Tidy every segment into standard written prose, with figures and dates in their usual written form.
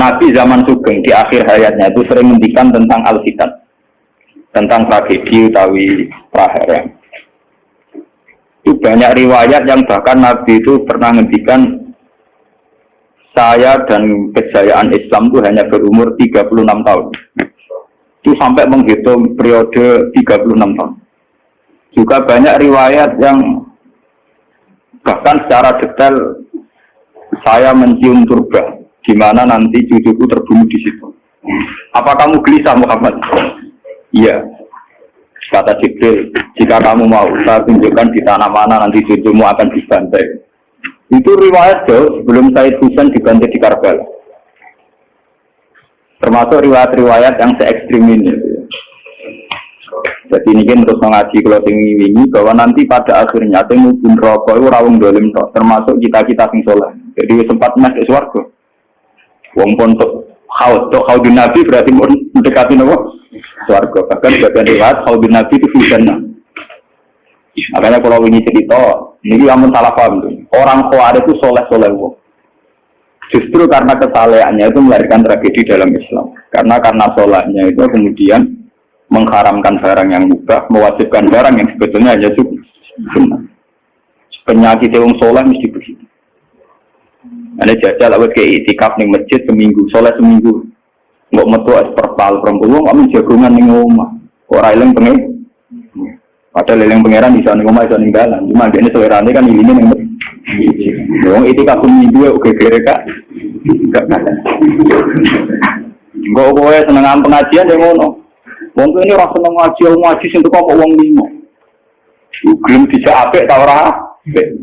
Nabi zaman Sugeng di akhir hayatnya itu sering menghentikan tentang al-fitan, tentang tragedi utawi praharang. Itu banyak riwayat yang bahkan Nabi itu pernah menghentikan saya dan kejayaan Islam itu hanya berumur 36 tahun. Itu sampai menghitung periode 36 tahun. Juga banyak riwayat yang bahkan secara detail saya mencium surga, di mana nanti cucuku terbunuh di situ. Apa kamu gelisah Muhammad? Iya. Kata Jibril, jika kamu mau, saya tunjukkan di tanah mana nanti cucumu akan dibantai. Itu riwayat jauh sebelum Said Husain dibantai di Karbala. Termasuk riwayat-riwayat yang se-ekstrim ini. Jadi ini kan terus mengaji kalau tinggi ini bahwa nanti pada akhirnya temu pun rokok itu rawung dolim tok, termasuk kita sing soleh. Jadi sempat masuk swarga. Wong pontok haudun Nabi berarti mendekati nopo swarga. Bahkan bagian riwayat haudun Nabi itu fitnah. Makanya kalau ini cerita, ini kamu salah paham tuh. Orang Khawarij itu soleh-soleh wong. Justru karena kesalehannya itu melahirkan tragedi dalam Islam. Karena solehnya itu kemudian mengharamkan barang yang mubah, mewajibkan barang yang sebetulnya hanya sunnah. Penyakit wong soleh mesti begitu. Ada jajal awet ke itikaf ning masjid seminggu, soleh seminggu. Nggak metu perpal perempuan, nggak jagungan ning omah. Ora eling pengen. Padahal eling pangeran bisa ning omah bisa ninggalan. Cuma dene selerane kan ini ning wong itikaf seminggu oke gereka. Enggak ada. Nggak kowe seneng pengajian ya ngono. Wong ini ora seneng ngaji sing kok wong limo. Gelem dijak apik ta ora?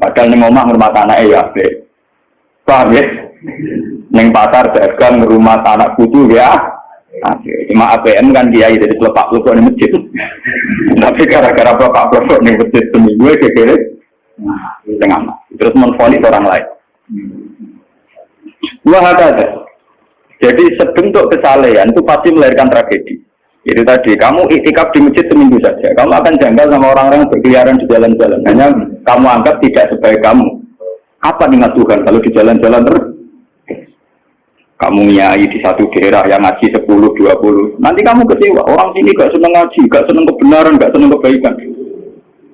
Padahal ning omah ngurmat anake ya apik. Paham ya? Neng pasar dagang rumah anak putu ya. Cuma APM kan dia jadi pelepak pelupuk di masjid. Tapi gara-gara pelepak pelupuk di masjid seminggu kira-kira tengah. Terus menfonis orang lain. Wah ada. Jadi sebentuk kesalehan itu pasti melahirkan tragedi. Jadi tadi kamu iktikaf di masjid seminggu saja, kamu akan janggal sama orang-orang yang berkeliaran di jalan-jalan. Hanya kamu anggap tidak sebaik kamu. Apa ingat Tuhan kalau di jalan-jalan terus? Kamu nyai di satu daerah yang ngaji 10-20, nanti kamu kecewa. Orang sini gak seneng ngaji, gak seneng kebenaran, gak seneng kebaikan.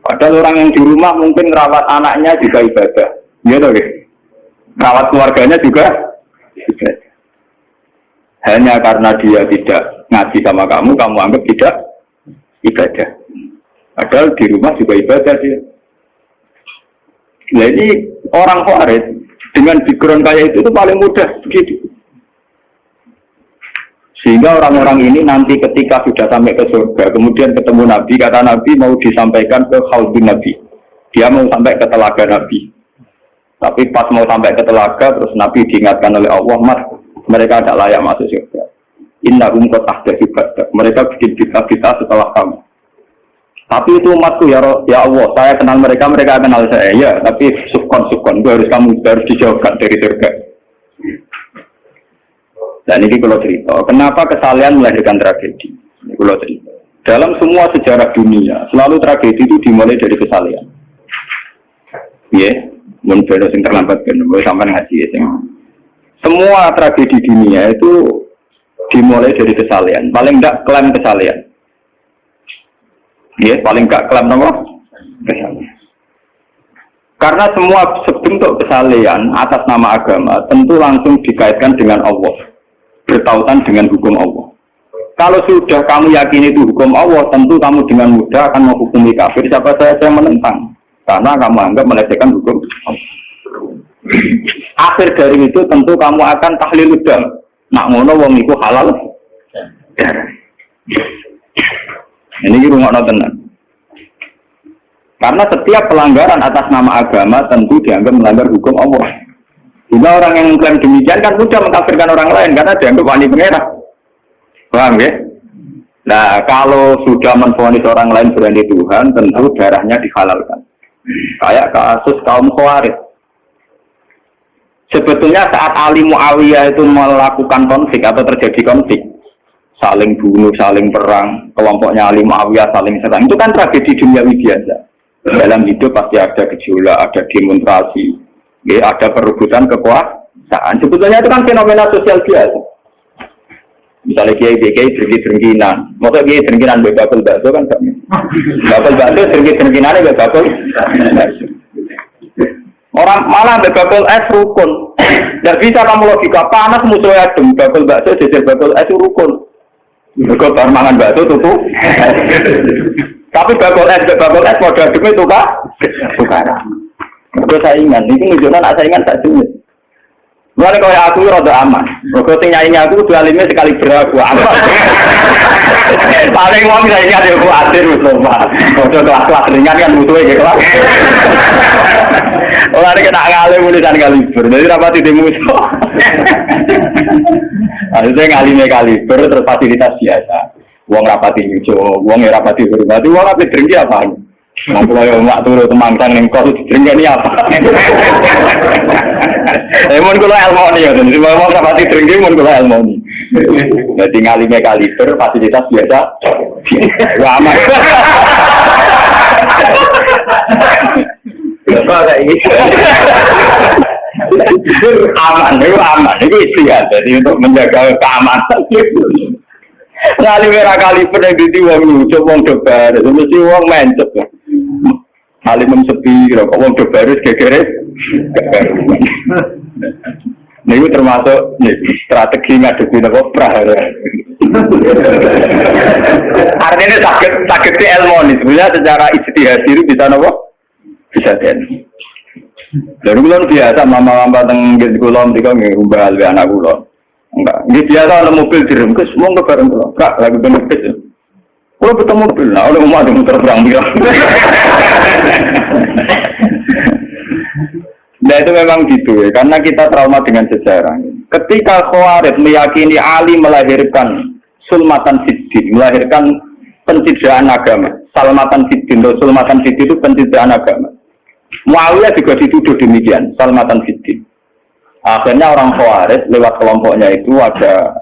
Padahal orang yang di rumah mungkin merawat anaknya juga ibadah. Gitu ya? Merawat keluarganya juga ibadah. Hanya karena dia tidak ngaji sama kamu anggap tidak ibadah. Padahal di rumah juga ibadah dia. Jadi orang Khawarij dengan background kayak itu paling mudah begitu. Sehingga orang-orang ini nanti ketika sudah sampai ke surga, kemudian ketemu Nabi, kata Nabi mau disampaikan ke Khaudun Nabi. Dia mau sampai ke telaga Nabi. Tapi pas mau sampai ke telaga, terus Nabi diingatkan oleh Allah, Mas, mereka tidak layak masuk surga. Innahum qad ahdatsu ba'dak. Mereka bikin bid'ah setelah kamu. Tapi itu umatku ya Allah, saya kenal mereka kenal saya. Ya, tapi sukon itu harus dijauhkan dari surga. Dan ini kalau cerita, kenapa kesalehan melahirkan tragedi? Ini kalau cerita. Dalam semua sejarah dunia, selalu tragedi itu dimulai dari kesalehan. Ya, mun bener sing terlambat kan, sampai ngaji ya. Semua tragedi dunia itu dimulai dari kesalehan. Paling enggak klaim kesalehan. Ya, paling enggak klaim apa? Kesalehan. Karena semua bentuk kesalehan atas nama agama tentu langsung dikaitkan dengan Allah. Bertautan dengan hukum Allah. Kalau sudah kamu yakin itu hukum Allah, tentu kamu dengan mudah akan menghukumi kafir siapa saja yang menentang. Karena kamu anggap melecehkan hukum Allah. Akhir dari itu tentu kamu akan tahlil dam. Nak ngono wong iku halal darah. Ini rungokno tenan. Karena setiap pelanggaran atas nama agama tentu dianggap melanggar hukum Allah. Jika orang yang mengklaim demikian kan mudah mengkafirkan orang lain karena dianggap wali pengerah. Paham ya? Nah, kalau sudah menvonis orang lain berani Tuhan, tentu darahnya dihalalkan. Kayak kasus kaum Khawarij. Sebetulnya saat Ali Muawiyah itu melakukan konflik atau terjadi konflik, saling bunuh, saling perang, kelompoknya Ali Muawiyah saling serang, itu kan tragedi duniawi biasa. Dalam hidup pasti ada gejolak, ada demonstrasi. Ya, ada perebutan kekuasaan. Sebetulnya itu kan fenomena sosial biasa. Misalnya kiai drengki-drengkinan, maksudnya kiai drengkinan bakul bakso kan gak. Bakul bakso drengki-drengkinannya bakul. Orang malah bakul es rukun. Tidak bisa kamu logika panas musuhnya adem, bakul bakso jejer bakul es rukun. Bakul mangan bakso tutup. Tapi bakul es modal ademnya tukaran. Itu saingan, ini menunjukkan saingan tak jenis. Mulai kalau aku rada aman, kalau tinggalnya aku dua lima sekali beraku aman. Paling mau kita ingat ya aku adir musuh kalau kelas ringan kan musuhnya gitu lah. Orang ini kena ngalih tulisan kaliber, jadi rapati di musuh. Maksudnya ngalihnya kaliber terus fasilitas biasa. Uang rapati nyuco, uang rapati berubati, uang rapati dringki apa? Mampu ayo mak turu temangsang ning kos dringki ini apa? Mun kula elmoni ya, jadi mau rapati dringki mun kula elmoni. Jadi ngalime kaliber fasilitas biasa. Aman. Kok ini? Aman, itu istilah. Jadi untuk menjaga keamanan. Ngalime ra kaliber nek dadi wong lucu wong debar, mesti wong mencet. Alim sepi, kok wong debar gegere. Ini termasuk strategi ngadepi apa prahara. Artinya sakit di ilmu ini sebenarnya secara ijtihad itu bisa apa? Bisa den. Lalu kalau biasa mama tenggelam kulo mereka ngubah alwe anak kulo. Enggak, ini biasa ada mobil diremkes, semua ke bareng kulo. Kak lagi benukis. Kulo betul mobil, nah oleh mau ada muter berang bilang. Nah itu memang gitu ya, karena kita trauma dengan sejarah. Ketika Khawarij meyakini Ali melahirkan sulmatan fiddin, melahirkan pencitraan agama. Salmatan fiddin, sulmatan fiddin itu pencitraan agama. Muawiyah juga dituduh demikian, salmatan fiddin. Akhirnya orang Khawarij lewat kelompoknya itu ada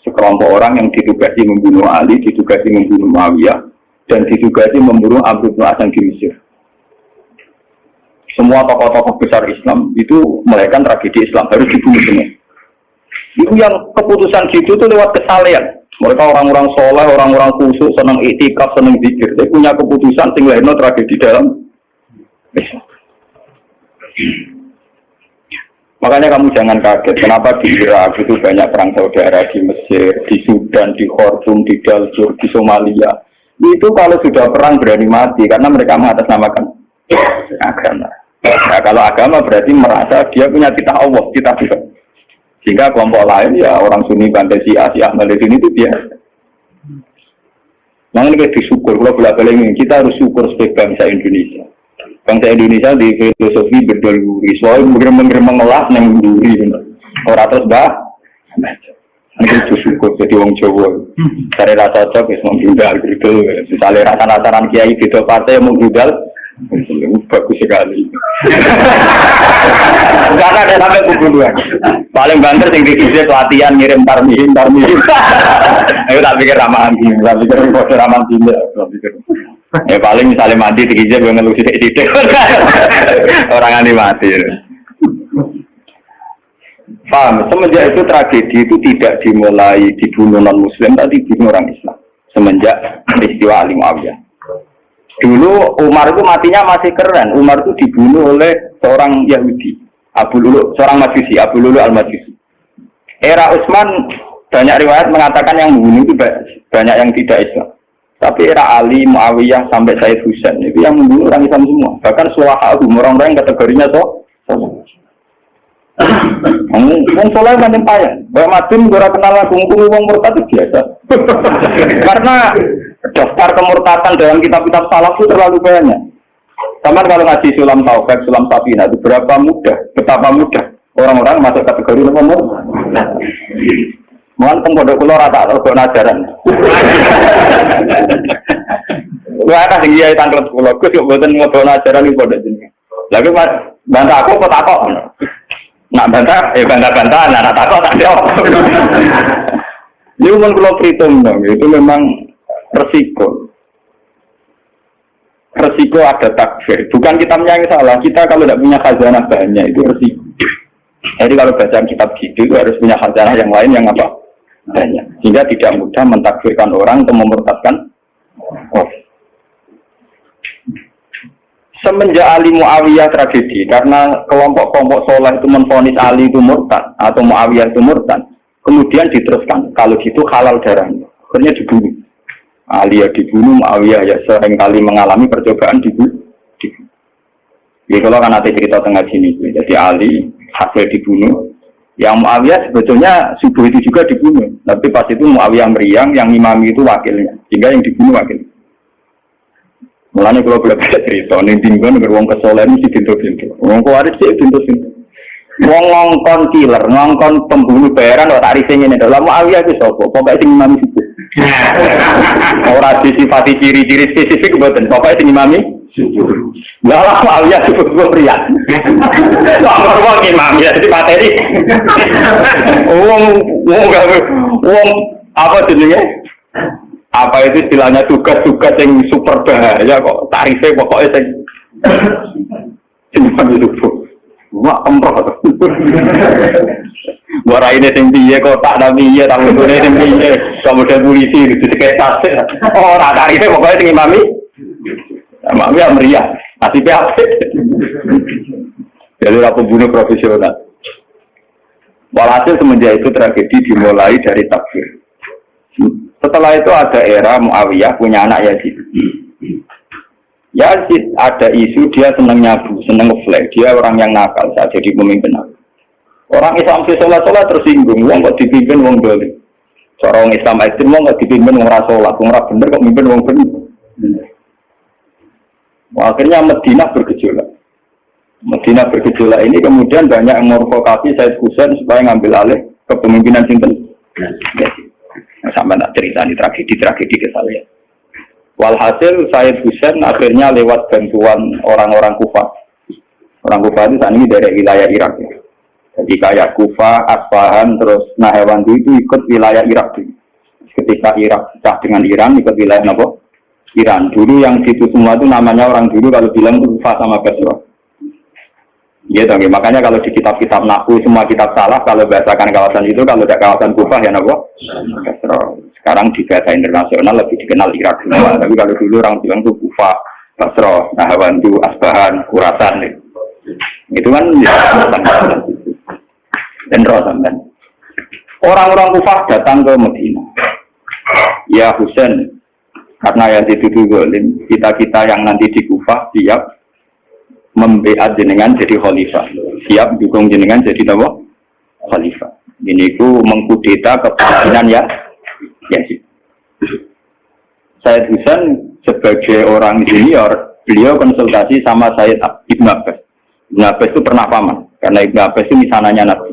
sekelompok orang yang ditugasi membunuh Ali, ditugasi membunuh Muawiyah, dan ditugasi membunuh Amr bin As di Mesir. Semua tokoh-tokoh besar Islam itu melahirkan tragedi Islam harus dibunuh semua. Itu yang keputusan gitu itu lewat kesalehan. Mereka orang-orang soleh, orang-orang khusyuk, senang iktikaf, senang zikir. Dia punya keputusan sing lahirno tragedi dalam Islam. Makanya kamu jangan kaget. Kenapa di Irak itu banyak perang saudara, di Mesir, di Sudan, di Khartoum, di Darfur, di Somalia. Itu kalau sudah perang berani mati karena mereka mengatasnamakan agama. Nah, kalau agama berarti merasa dia punya titah Allah, titah Tuhan. Sehingga kelompok lain ya orang Sunni, Bandesi, Asia, Malaysia itu biasa. Nah ini kita disyukur, kalau bolak-balik kita harus syukur sebagai bangsa Indonesia. Bangsa Indonesia di filosofi berdaluri, soalnya menggeram mengelas yang berduri. Orang terus ini itu syukur jadi orang Jawa. Cari rasa cocok, ya mau budal gitu. Misalnya rasa-rasaran kiai beda partai yang mau budal. Bagus sekali. Karena ada sampai pembunuhan. Paling banter yang di latihan ngirim tarmihin. Ayo tak pikir ramahan gini, tak pikir foto ramahan gini. Ya paling misalnya mati di Giza gue ngeluh sidik-sidik. Orang ini mati. Paham? Semenjak itu tragedi itu tidak dimulai dibunuh non-Muslim, tapi dibunuh orang Islam. Semenjak peristiwa Ali Muawiyah. Dulu Umar itu matinya masih keren. Umar itu dibunuh oleh seorang Yahudi, Abu Lulu, seorang Majusi, Abu Lulu al-Majusi. Era Utsman banyak riwayat mengatakan yang membunuh itu banyak yang tidak Islam. Tapi era Ali, Muawiyah sampai Said Husain itu yang membunuh orang Islam semua. Bahkan sulahahum, orang-orang yang kategorinya Wong soleh macam payah. Bapak Madin gue kenal lagu wong murtad itu biasa. Karena daftar kemurtatan dalam kitab-kitab salaf itu terlalu banyak. Sama kalau ngaji Sulam Taufik, Sulam Sabina itu betapa mudah orang-orang masuk kategori nomor. Mohon pengkodok kulo rata atau ajaran. Lu ada sing kiai tanglet kulo, Gus yo mboten ngobrol ajaran iki pondok jenenge. Lagi bantah aku kok takok. Nak bantah, bantah-bantah, nak takok tak jawab. Ini umum kulo perhitung dong, itu memang resiko. Resiko ada takfir. Bukan kitabnya yang salah. Kita kalau tidak punya khazanah banyak itu resiko. Jadi kalau baca kitab gitu harus punya khazanah yang lain yang apa? banyak. Sehingga tidak mudah mentakfirkan orang atau memurtadkan orang. Semenjak Ali Muawiyah tragedi, karena kelompok-kelompok soleh itu menvonis Ali itu murtad atau Muawiyah itu murtad, kemudian diteruskan, kalau gitu halal darahnya, akhirnya dibunuh. Ali ya dibunuh, Muawiyah ya seringkali mengalami percobaan dibunuh. Ya kalau kan ada cerita tengah sini, jadi Ali hasil dibunuh, yang Muawiyah sebetulnya subuh itu juga dibunuh, tapi pas itu Muawiyah meriang, yang imami itu wakilnya, sehingga yang dibunuh wakil. Mulanya kalau boleh cerita, nih tinggal dengan uang kesolehan mesti pintu-pintu. Uang kuaris sih pintu-pintu. Uang ngongkon killer, ngongkon pembunuh bayaran, atau tarifnya ini. Dalam Muawiyah itu sopo, pokoknya sing imami itu. Orang disifati ciri-ciri spesifik buatan, pokoknya sing imami. Dalam Muawiyah itu beriak. Uang imami, jadi materi. Uang apa jenisnya? Apa itu istilahnya tugas-tugas yang super bahaya kok tarifnya pokoknya cuma itu wah emproh buat ini yang piye kok tak ada piye tapi itu yang piye kemudian polisi itu kayak tasik orang tarifnya pokoknya yang imami imami yang meriah masih PHP jadi apa bunuh profesional. Walhasil semenjak itu tragedi dimulai dari takfir. Setelah itu ada era Muawiyah punya anak Yazid. Yazid ada isu dia senang nyabu, senang ngeflek. Dia orang yang nakal saat jadi pemimpin. Orang Islam sholat tersinggung. Wong kok dipimpin wong dolim. Orang Islam ekstrim wong kok dipimpin wong rasolat. Wong ra bener kok mimpin wong bener. Akhirnya Madinah bergejolak. Madinah bergejolak ini kemudian banyak yang merokokasi Said Husain supaya ngambil alih kepemimpinan sinten. Sampai tak cerita di tragedi kita lihat. Walhasil Said Husain akhirnya lewat bantuan orang-orang Kufah. Orang Kufah itu saat ini dari wilayah Irak. Ya. Jadi kayak Kufah, Asfahan, terus Nahawandu itu ikut wilayah Irak. Ketika Irak pecah dengan Iran, ikut wilayah apa? Iran. Dulu yang situ semua itu namanya orang dulu kalau bilang itu Kufah sama Basra. Ya, dong, makanya kalau di kitab-kitab Nahwu semua kitab salah kalau bahasakan kawasan itu, kalau tidak kawasan Kufah ya Basra. Sekarang di bahasa internasional lebih dikenal Irak semua. Tapi kalau dulu orang bilang itu Kufah, Basra, Nahawandu, Asbahan, Khurasan. Itu kan dan Rosamban. Orang-orang Kufah datang ke Madinah. Ya Husain, karena yang dituduh zalim, kita yang nanti di Kufah siap membeat jenengan jadi khalifah, siap dukung jenengan jadi apa? Khalifah. Ini itu mengkudeta kepemimpinan ya. Said Husain sebagai orang junior, beliau konsultasi sama Said Ibn Abbas. Ibn Abbas itu pernah paman, karena Ibn Abbas itu misananya Nabi.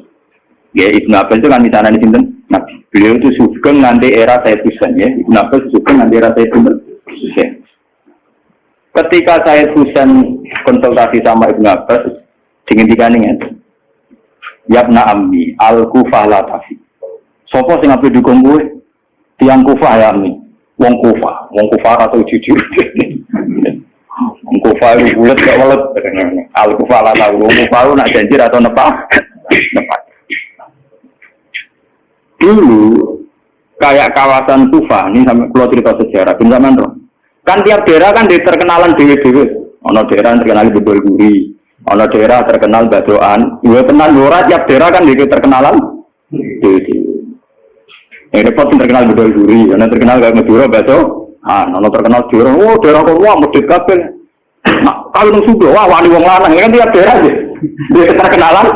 Ya, Ibn Abbas itu kan misananya Nabi. Beliau itu sugeng nanti era Said Husain ya. Ibn Abbas sugeng nanti era Said Husain. Ketika Said Husain konsultasi sama Ibn Abbas, dihentikan Yabna Ammi, Al-Kufah la tafi. Sopo sing ape dukung kowe? Tiang Kufah ya Ammi. Wong Kufah atau jujur. Wong Kufah itu bulat gak welet. Al-Kufah la tafi. Wong Kufah nak janji atau nepak? Dulu kayak kawasan Kufah, ini sampai kalau cerita sejarah, zaman roh. Kan tiap daerah kan terkenalan dewe-dewe. Ono daerah terkenal Bedol Guri, ono daerah terkenal Badoan. Dua tenan lora tiap daerah kan terkenalan dewe-dewe. Yang repot terkenal Bedol Guri, ono terkenal gak Madura Bado. Ono terkenal daerah, oh daerah kok wah medhit kabeh. Nah, kalau nang Sudo, wah wani wong lanang kan tiap daerah aja. Dia terkenalan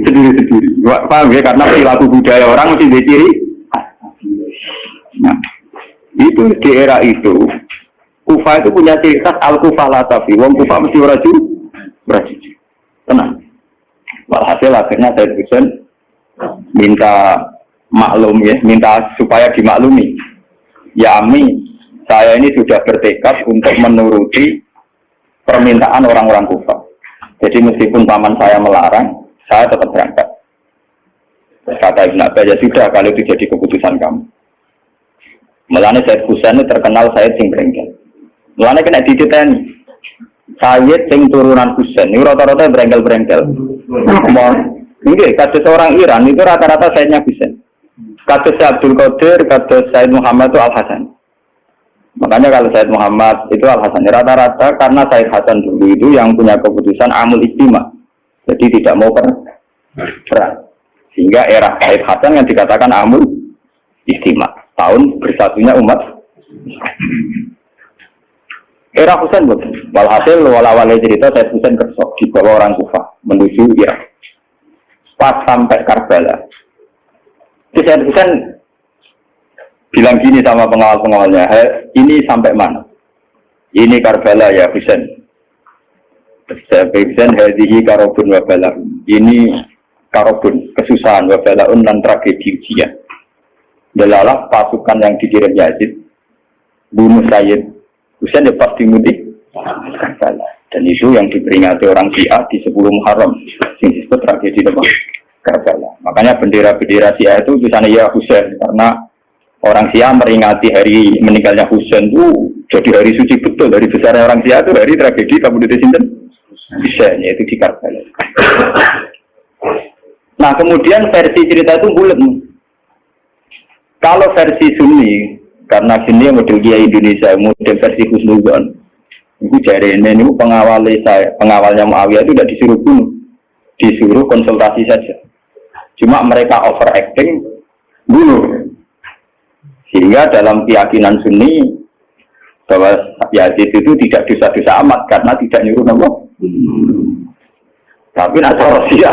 sendiri-sendiri. Paham ya, karena perilaku budaya orang mesti diciri. Nah, itu di era itu Kufah itu punya ciri khas Al-Kufah la tafi. Wong Kufah mesti beraju. Tenang. Walhasil akhirnya Said Husain minta maklum ya, minta supaya dimaklumi. Ya Ami, saya ini sudah bertekad untuk menuruti permintaan orang-orang Kufah. Jadi meskipun paman saya melarang, saya tetap berangkat. Kata Ibn Abbas, ya sudah kalau itu jadi keputusan kamu. Mulanya Said Husain ini terkenal Said sing berengkel. Mulanya kena diciteni. Said sing turunan Husain, ini rata-rata berengkel-berengkel. Ini kasus orang Iran itu rata-rata Saidnya Husain. Kados Abdul Qadir, kados Said Muhammad itu Al Hasan. Makanya kalau Said Muhammad itu Al Hasan rata-rata karena Said Hasan dulu itu yang punya keputusan amul istima, jadi tidak mau perang. Sehingga era Said Hasan yang dikatakan amul istima, tahun bersatunya umat. Era Husain betul. Walhasil wala-wala cerita Said Husain kersok dibawa orang Kufah menuju Irak. Pas sampai Karbala, Said Husain bilang gini sama pengawal-pengawalnya, ini sampai mana? Ini Karbala ya Husain. Husain hadihi karobun wabala. Ini karobun, kesusahan wabalaun dan tragedi ujian. Delalah pasukan yang dikirim Yazid bunuh Sayyid Husain ya pasti mudik Karbala. Dan itu yang diperingati orang Syiah di 10 Muharram yang disebut tragedi Karbala. Makanya bendera-bendera Syiah itu tulisannya ya Husain, karena orang Syiah meringati hari meninggalnya Husain itu jadi hari suci betul. Dari besarnya orang Syiah itu hari tragedi Kabupaten Sinten Husain, yaitu di Karbala. Nah kemudian versi cerita itu bulat. Kalau versi Sunni, karena sini model Kiai Indonesia, model versi Husnudzon, itu jari ini pengawalnya Muawiyah itu tidak disuruh bunuh, disuruh konsultasi saja. Cuma mereka overacting bunuh. Sehingga dalam keyakinan Sunni bahwa Yazid itu tidak dosa-dosa amat karena tidak nyuruh nama. Tapi nak Rusia,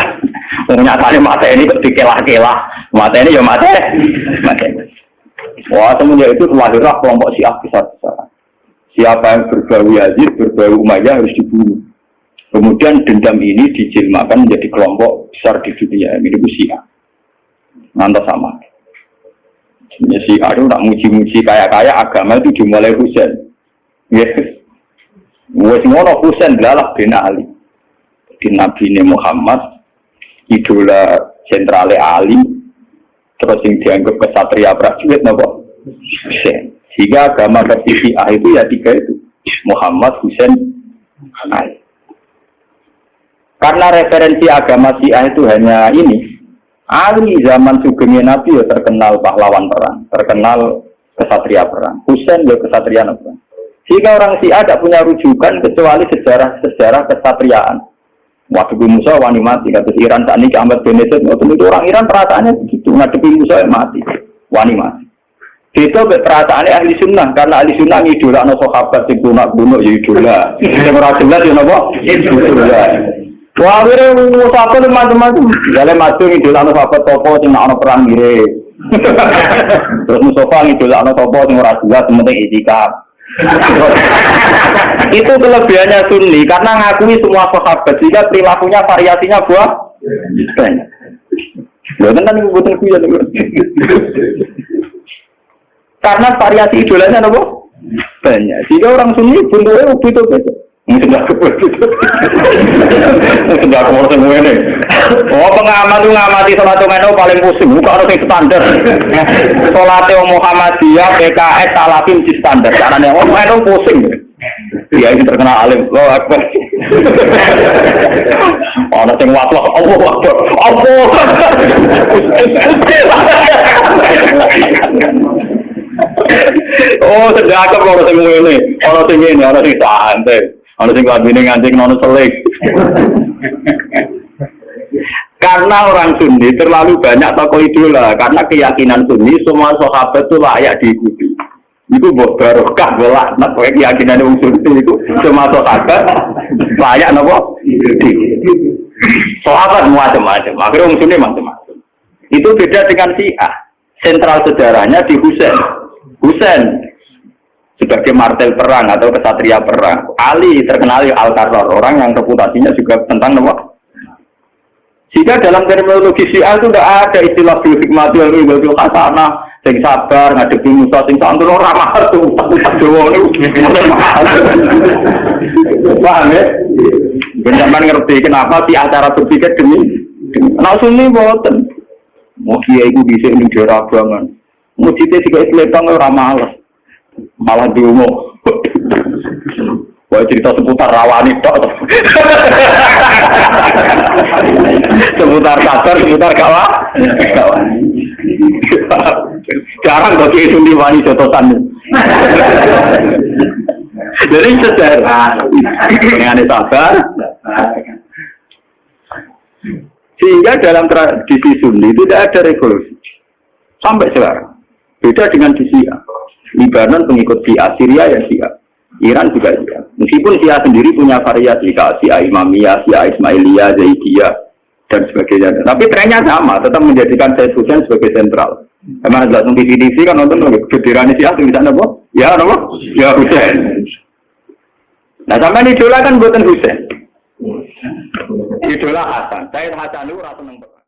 nyatanya mata ini kok dikelah-kelah, mata ini ya mata. Wah semenjak itu lahirlah kelompok Syiah besar-besaran. Siapa yang berbau Yazid, berbau Umayyah harus dibunuh. Kemudian dendam ini dijilmakan menjadi kelompok besar di dunia, ini Syiah. Nanti sama. Syiah itu nak muji-muji kaya-kaya agama itu dimulai Husain. Yes. Wes ngono Husain belalah bin Ali. Di Nabi Muhammad, idola sentrale Ali, terus yang dianggap kesatria prajurit napa? Husain. Sehingga agama versi Syiah itu ya 3 itu. Muhammad, Husain, Ali. Karena referensi agama Syiah itu hanya ini. Ali zaman sugengnya Nabi ya terkenal pahlawan perang, terkenal kesatria perang. Husain ya kesatria perang. Sehingga orang Syiah tidak punya rujukan kecuali sejarah kesatriaan. Waktu Musa wani mati, kata Iran saat ini Ahmad bin Nasir, itu orang Iran perasaannya begitu, ngadepi Musa yang mati, wani mati. Itu perasaannya ahli sunnah, karena ahli sunnah idola no sahabat yang bunuh ya idola, yang orang jelas ya nopo idola. Wah, akhirnya Musa itu macam-macam, dalam maju idola no sahabat topo, yang nak perang gire. Terus Mustafa idola no topo, yang orang jelas, penting itikaf. Itu kelebihannya Sunni karena ngakui semua sahabat sehingga perilakunya variasinya banyak. Loh kan ibu boten kuyon. Karena variasi idolanya apa? Banyak. Sehingga orang Sunni bentuknya begitu-begitu. Sudah kebetulan. Sudah kemudian semua ini. Oh pengamat itu ngamati sholat umeno paling pusing. Bukan harus yang standar. Sholatnya Muhammadiyah, PKS, Salafin di standar. Caranya umeno pusing. Dia ini terkenal alim. Loh akbar. Ada yang waklah. Allah akbar. Allah. Oh sudah akbar orang semua ini. Orang ini, orang yang santai. Ono sing kabine ngancing nono selik. Karena orang Sunni terlalu banyak tokoh idola, karena keyakinan Sunni semua sahabat itu layak diikuti. Itu barokah laknat keyakinan Sunni itu semua sahabat layak napa? Sahabat macam-macam, akhirnya orang Sunni macam-macam. Itu beda dengan Syiah. Sentral sejarahnya di Husain sebagai martel perang atau kesatria perang. Ali terkenal Al-Qarrar, orang yang reputasinya juga tentang apa? Jika dalam terminologi Syiah itu tidak ada istilah bil hikmati wal mau'izatil hasanah, sing sabar ngadepi Musa sing santun ora mahal tuh. Paham ya? Benar ngerti kenapa sih acara berpikir demi Sunni boten. Mau kiai iku dhisik ning daerah Abangan. Mujite sik Islam ora malas. Malah diumum. Wah cerita seputar rawani tok. Seputar kasar, seputar kawan. Sekarang kok itu diwani jotosan. Jadi sejarah dengan sabar. Sehingga dalam tradisi Sunni tidak ada revolusi sampai sekarang. Beda dengan di Syiah. Libanon pengikut Syiah, Syria ya Syiah. Iran juga Syiah. Meskipun Syiah sendiri punya variasi, Syiah Imamiyah, Syiah Ismailiyah, Zaidiyah, dan sebagainya. Tapi trennya sama, tetap menjadikan Said Hussein sebagai sentral. Emang tidak nonton TV kan nonton bendera Syiah di sana apa? Ya apa? Ya Hussein. Nah sampai idola kan buatan Hussein. Idola Hasan. Said Hasan itu rasa seneng.